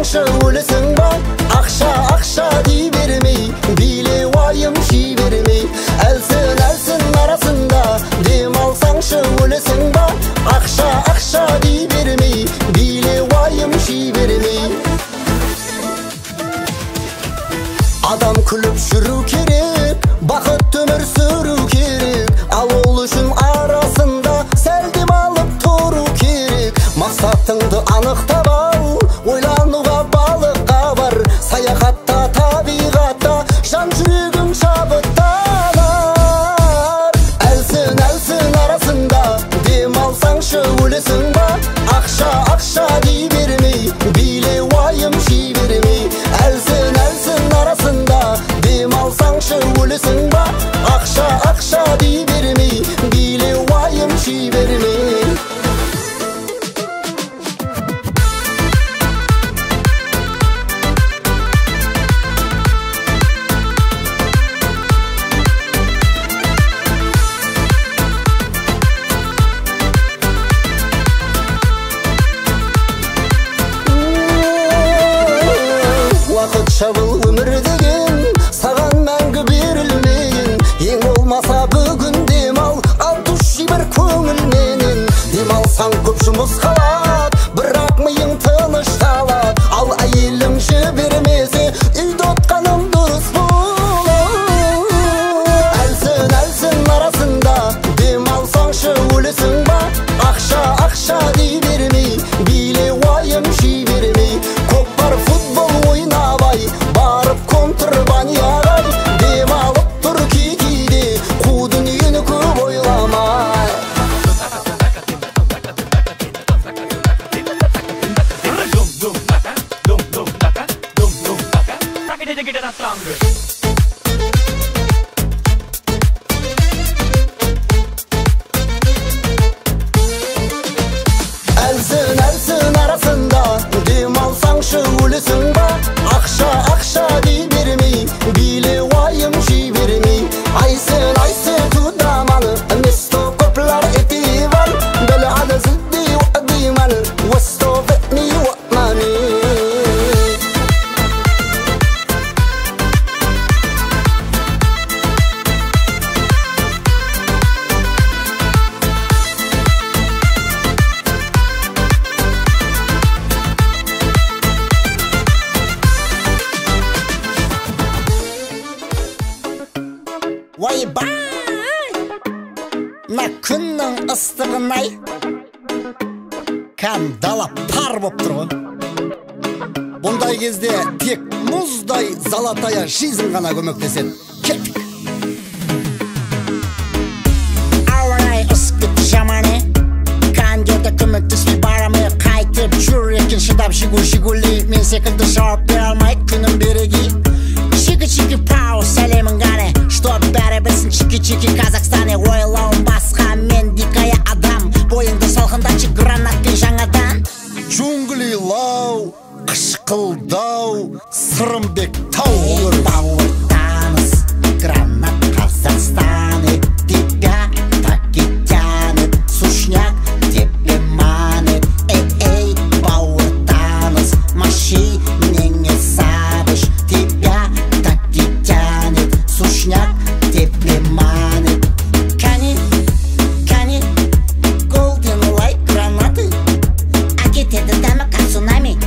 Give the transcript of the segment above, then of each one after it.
алмасаңшы өлесің ба? Ақша, ақша дей бермей, биле уайым жей бермей, әлсін, әлсін арасында дем алсаңшы өлесің ба? Ақша, ақша дей бермей, биле уайым жей бермей. Адам күліп жүру керек, бақыт өмір сүру керек, ал ол үшін арасында сәл дем алып тұру керек. Мақсатыңды анықтап ал, ойлануға балыққа бар, саяхатта, табиғатта жан жүрегің шабыттанар. Әлсін, әлсін арасында дем алсаңшы өлесің ба? Ақша, ақша дей бермей, биле уайым жей бермей, әлсін, әлсін арасында дем алсаңшы өлесің ба? Ақша, ақша дей бермей, биле уайым жей бермей. Шабыл өмір деген саған мәңгі берілмеген, ең болмаса бүгін демал, ал түші бір көңілменен. Демалсаң көп жұмыс қалады, бірақ миың тыныш қалады, ал әйелің жібермесе үйді отқаным дұрыс болар. Әлсін, әлсін арасында дем алсаңшы өлесің ба? Ақша, ақша дей бермей, биле уайым жей бермей, көкпар футбол ойнабай барып контрбанияға дем алып тұр кейде, қу дүниені көп ойламай. Әлсін, әлсін арасында дем алсаңшы өлесің ба? Ақша, ақша дей бермей, биле уайым жей бермей, айсен, айсен тудаманы, место көплер этивал, бәлі ады зілді уәдимал, уәсто фетни уәмани. Ойбай, мына күннің ыстығын-ай, кәм дала пар боп тұр ғой. Бұндай кезде тек мұздай золотая жизнь ғана көмектеседі. Кеттік. Ауа-райы ыстық жаманы, кәндерді көмектеспей барамы, қайтып жүр екен шыдап жигули, мен секілді жауап бере алмай күнім береги. Чики-чики пау, сәлемін ғаны, чтоб бәрі білсін чики-чики Казахстане. Ойлауым басқа, мен дикая адам, бойыңды салқындатшы гранатпен жаңадан. Джунгли лау, қышқылдау, Сырымбек тау olur. Бауыр таныс, гранат Казахстаны, тебя так и тянет, сушняк тебе манит. Эй, бауыр таныс, маши мне не сабыш, тебя так и тянет, сушняк тебе манит. Кани, кани, golden light гранаты, а кетеді дәмі как цунами,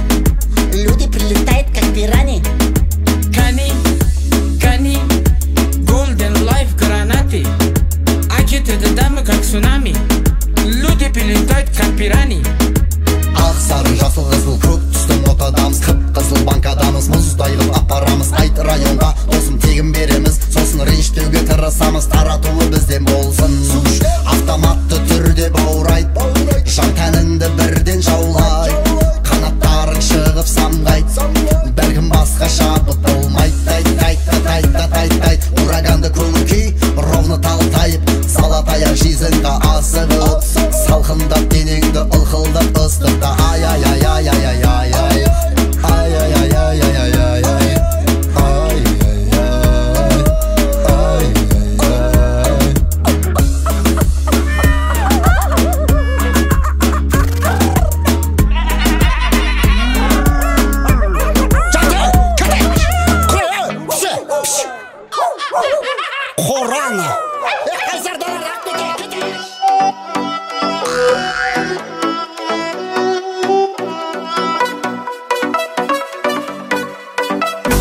люди прилетают как пирани. Кани, кани, golden life гранаты, а кетеді дәмі как цунами, люди прилетают как пирани. Ақ сары жасыл қызыл көк түсті мотадамыз, қып-қызыл банкадамыз, мұздай қылып апарамыз, айт районға досым тегін береміз, сосын ренжітуге тырысамыз, таратуы бізден болсын. Автоматты түрде баурайт, жан тәніңді бірден жаулай, қанаттарың шығып самғайт, бәлкім басқа шабыт болмайт. Тайт, ураганды көңіл күй, ровны талтайып, золотая жизньға асығып, салқындап денеңді ылқылдап ыстықта. Ай-яй-яй-яй-яй-яй-яй, ай-яй-яй-яй-яй-яй, ай-яй-яй. Korana. Kaysardalar Akbeke.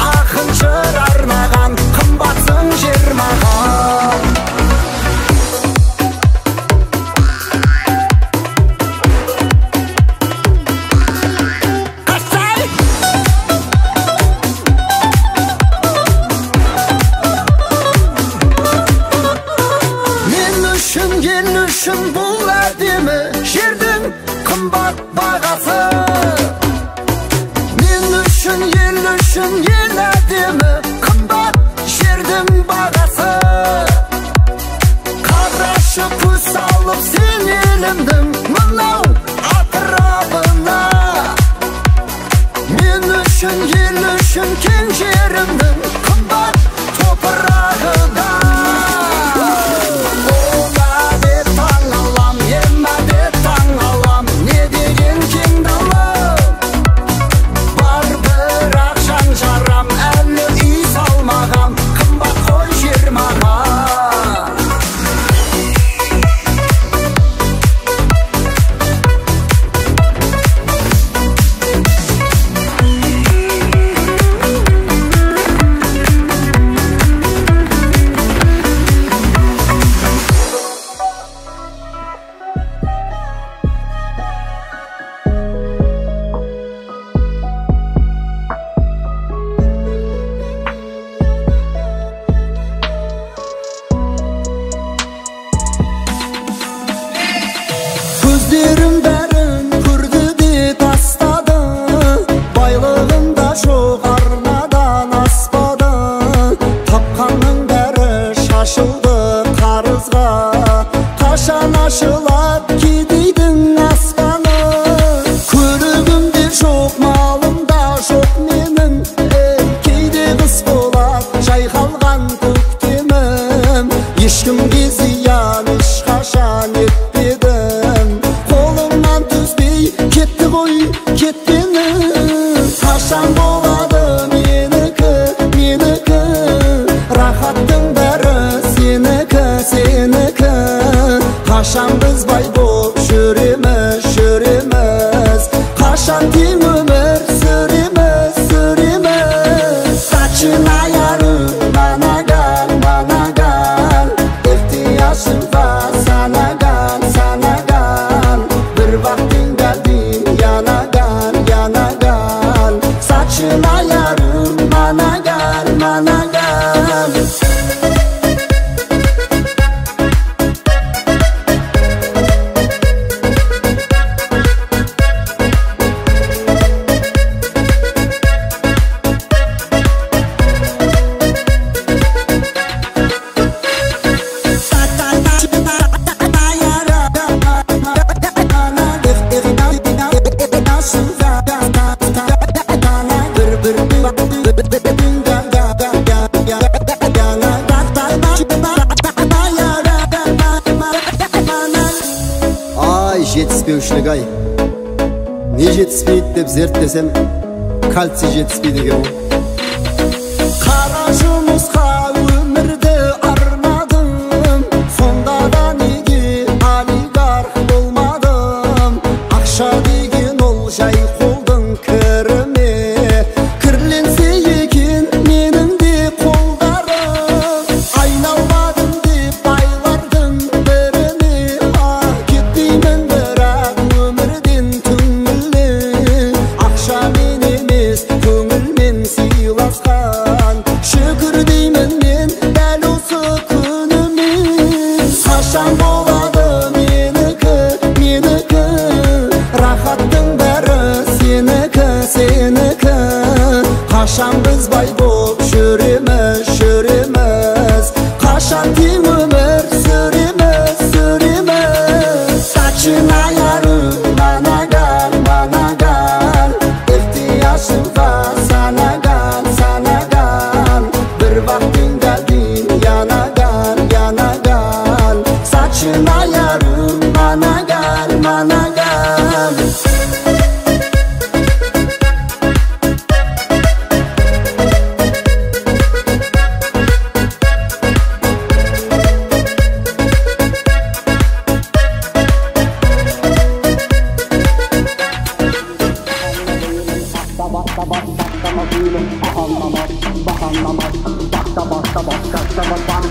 Akınçır armağan, kımbatsın jirmağan. Gelişim bul edimi, şirdin kımbat bağası. Men üçün gelişim yeledimi, kımbat şirdin bağası. Karaşı püs alıp sen elimdim, mınav atrabına. Men üçün gelişim keng jerimdim, kımbat toprağıda. Gözlerim derin kurdu de tasladı, baylığında çok arnadan aspadı. Tapkanın beri şaşıldı karızga, kaşan aşılat gidiydin aspanı. Körügümde çok malımda çok menin, keyde kız bolat çaykalgan köktemim. Eşkimge ziyan iş kaşan etmedim, kolumdan tüzbey ketti koy ketmeni. Kaşan boladı meniki, meniki, rahattın beri seniki, seniki. Kaşan biz bay bol şüremiz, şüremiz, kaşan tüm ömür süremiz, süremiz. Saçın ayarı bana gel, bana gel, ihtiyacım var sana gel, sana gel. Bir vaktin geldin yana gel, yana gel. Saçın ayarım bana gel, bana gel. Ay жетіспеушілік ай, не жетіспейді деп зерттесем, кальций жетіспейді екен. Қара жұмысқа өмірді арнадым, сонда да неге олигарх болмадым. Ақша деген ол жай қолдың кіріме, кірленсе екен менің де қолдарым. Айналмадым деп байлардың біріне, кетпеймін бірақ өмірден түңіле. Ақшамен емес көңілмен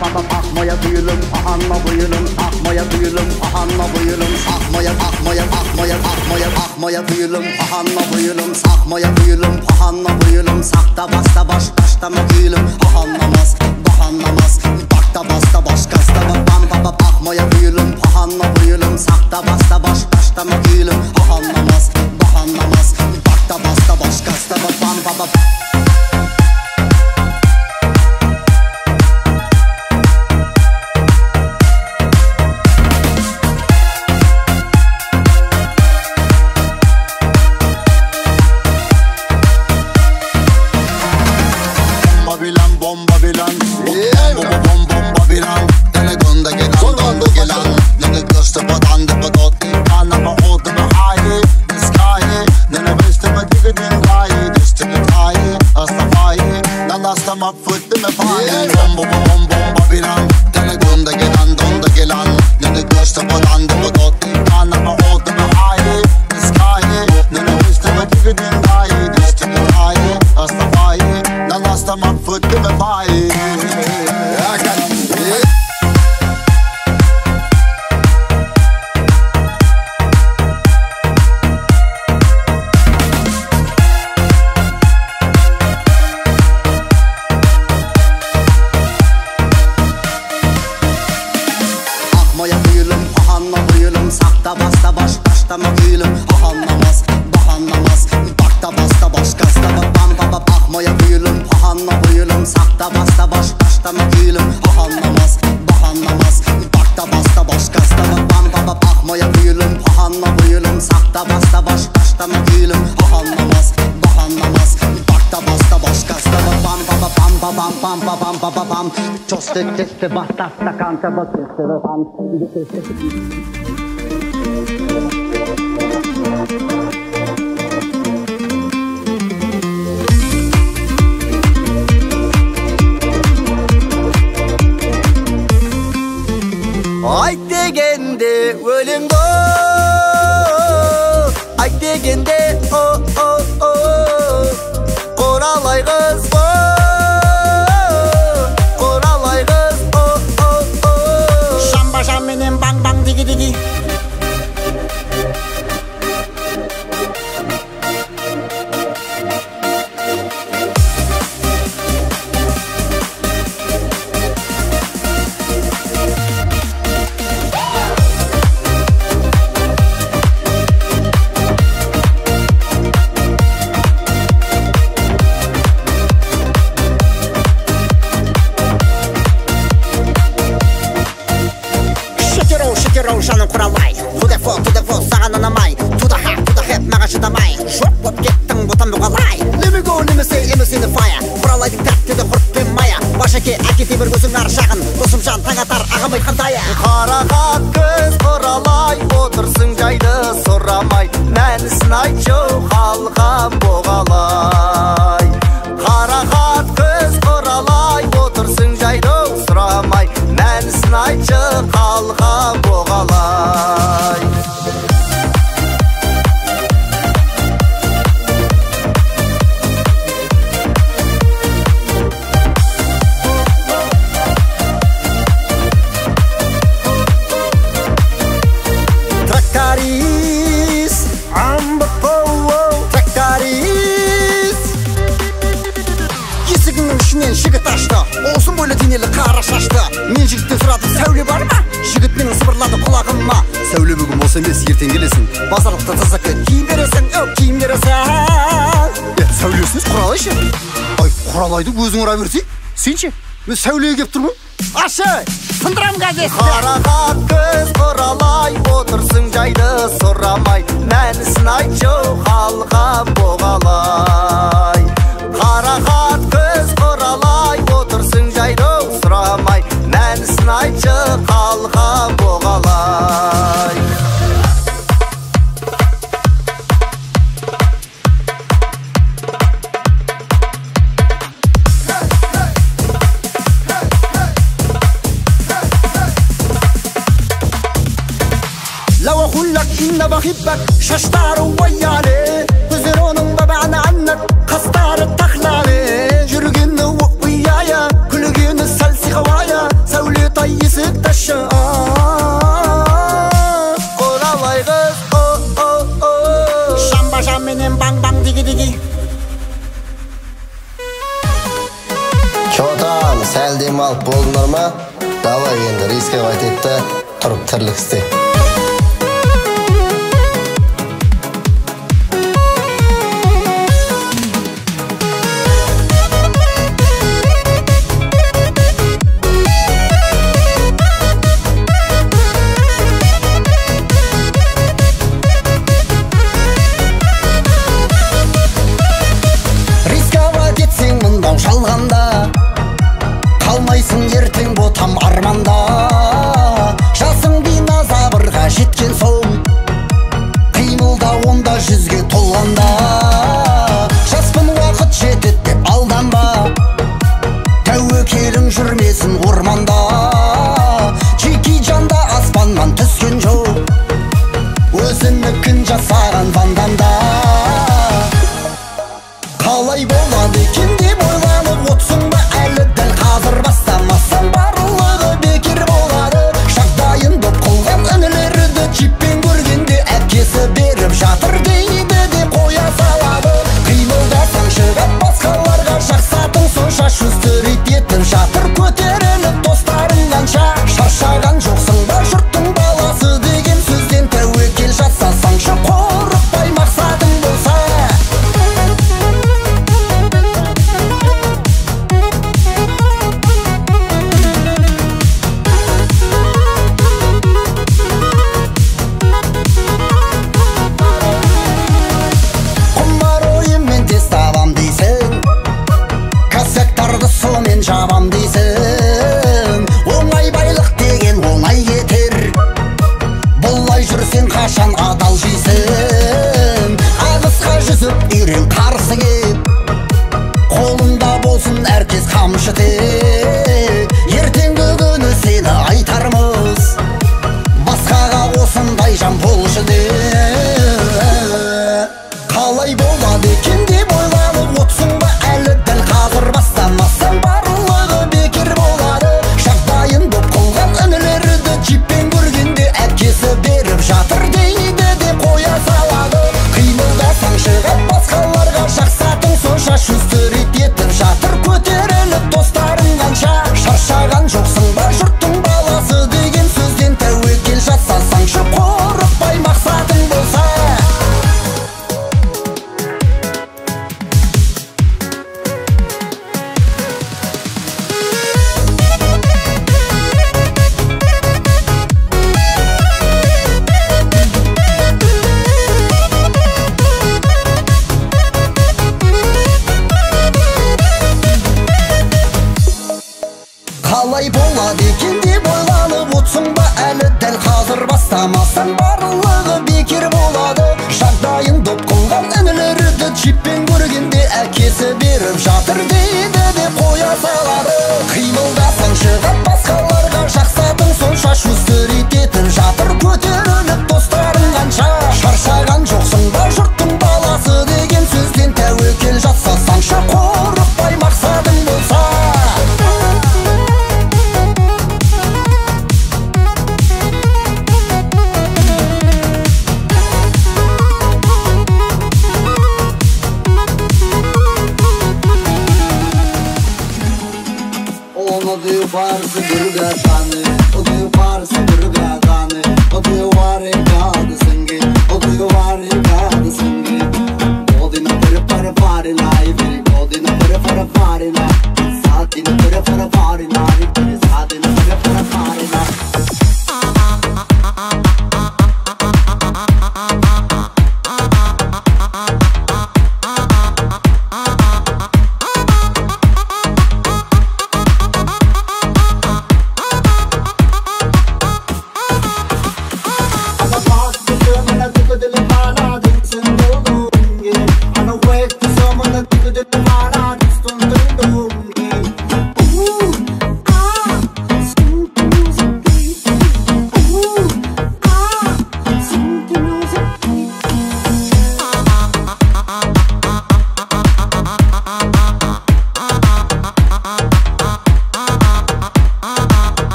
baba akmaya duyulum ahanma buyulum akmaya duyulum ahanma buyulum akmaya duyulum ahanma buyulum akmaya duyulum ahanma buyulum sakta basta başlama gülüm ahanlamaz bahanlamaz bakta basta başkasta bam baba akmaya duyulum ahanma buyulum sakta basta başlama gülüm ahanlamaz bahanlamaz bakta basta başkasta bam baba bomba bilen bomba bilen dene gonda gelen dene göster badan de badot ana ba oldu ba hayi sky dene beste ba digin hayi destiny hayi astafai nan astama fıttı me fai bomba bilen dene gonda gelen dene göster badan de badot ana ba oldu ba hayi sky dene beste ba digin hayi destiny hayi astafai nan astama fıttı me fai akmaya duyulum ahanma buyulum sakta basta başlama gülüm ahanlamaz bahanlamaz bakta basta başkasta bam baba akmaya duyulum ahanma buyulum sakta basta başlama gülüm ahanlamaz bahanlamaz bakta basta başkasta bam baba akmaya duyulum ahanma buyulum sakta basta başlama gülüm ahanlamaz bahanlamaz bakta basta başkasta bam baba bam çostek basta kanta basiste bam ay degende ölümde ay degende qoralay kız qoralay kız şamba şaminin bang digi Жаным құралай to the fall саған анамай to the head маған шыдамай жоқ боп кеттің ботам бұғалай let me go let me say in the fire құралайдың тәттеді құрт пен мая башеке әкете бір көзің ар жағын досым жан таң атар ағам айтқан тая қарақат көз құралай отырсың жайды сұрамай мәнісін айтшы қалған бұғалай қарақат көз құралай отырсың жайды сұрамай мәнісін айтшы қалған бұғалай тракторист тракторист есігінің ішінен жігіт ашты олсын бойлы денелі қара шашты мен жігіттен сұрадым сәуле бар ма жігіт менің сыбырлады құлағыма сәуле бүгін болса емес ертең келесің базарлықта тазакі киім бересің сәулесіз құралайшы ай құралайды өзің ұра берсей сен ше мен сәулеге кеп тұрмын ашы сындырам газетті қарақат көз құралай отырсың жайды сұрамай мәнісін айтшы қалған бұғалай қарақат көз құралай отырсың жайды сұрамай мәнісін айтшы қалған бұғалай لو اقول لك ان بحبك ششتار ويالي تزرون ببعد عنك خستار التخلالي جرجن ويايا كل جن السلسي خوايا Тай есік ташы Қоралай қыз Шамба шамменен баң-баң диги-диги Чо там, сәл демалып болдыңдар ма? Давай енді риске қайтетті, тұрып тірлік істе. Жалғанда қалмайсың ертең ботам арманда жасың биназабырға жеткен соң қимылда онда жүзге толғанда жаспын уақыт жетет деп алданба тәуекелің жүрмесін орманда Джеки Чанда аспаннан түскен жоқ өзінікін жасаған ванданда қалай болады екен деп ойланып отсың ба әлі дәл қазір бастамасаң барлығы бекер болады жағдайын доп қылған інілерді джиппен көргенде әпкесі беріп жатыр дейді деп қоя салады қимылдасаң шығып басқаларға жақсатың сонша шустрит етіп жатыр көтеріліп достарың қанша шаршаған жоқсың ба жұрттың баласы деген сөзден тәуекел жасасаңшы қорықпай мақсатың болса жабам дейсің оңай байлық деген оңай кетер бұлай жүрсең қашан адал жейсің ағысқа жүзіп үйрен қарсы кеп қолыңда болсын әркез қамшы тек ертеңгі күні сені айтармыз басқаға осындай жан болшы деп қалай болады екен деп ойланып отсың ба әлі дәл қазір бастамасаң барлығы бекер болады жағдайын доп қылған інілерді джиппен көргенде әпкесі беріп жатыр дейді деп қоя салады қимылдасаң шығып басқаларға жақсатың сонша шустрит етіп жатыр көтеріліп достарың қанша шаршаған жоқсың ба жұрттың баласы деген сөзден тәуекел жасасаңшы қорықпай мақсатың болса қалай болады екен деп ойланып отсың ба әлі дәл қазір бастамасаң барлығы бекер болады жағдайын доп қылған інілерді джиппен көргенде әкесі беріп жатыр дейді деп қоя салады қимылдасаң шығып басқаларға жақсатың сонша шустрит етіп жатыр көтеріліп достарың қанша шаршаған жоқсың ба жұрттың баласы деген сөзден тәуекел жасасаңшы қорықпай мақсатың болса Onu diyor farsı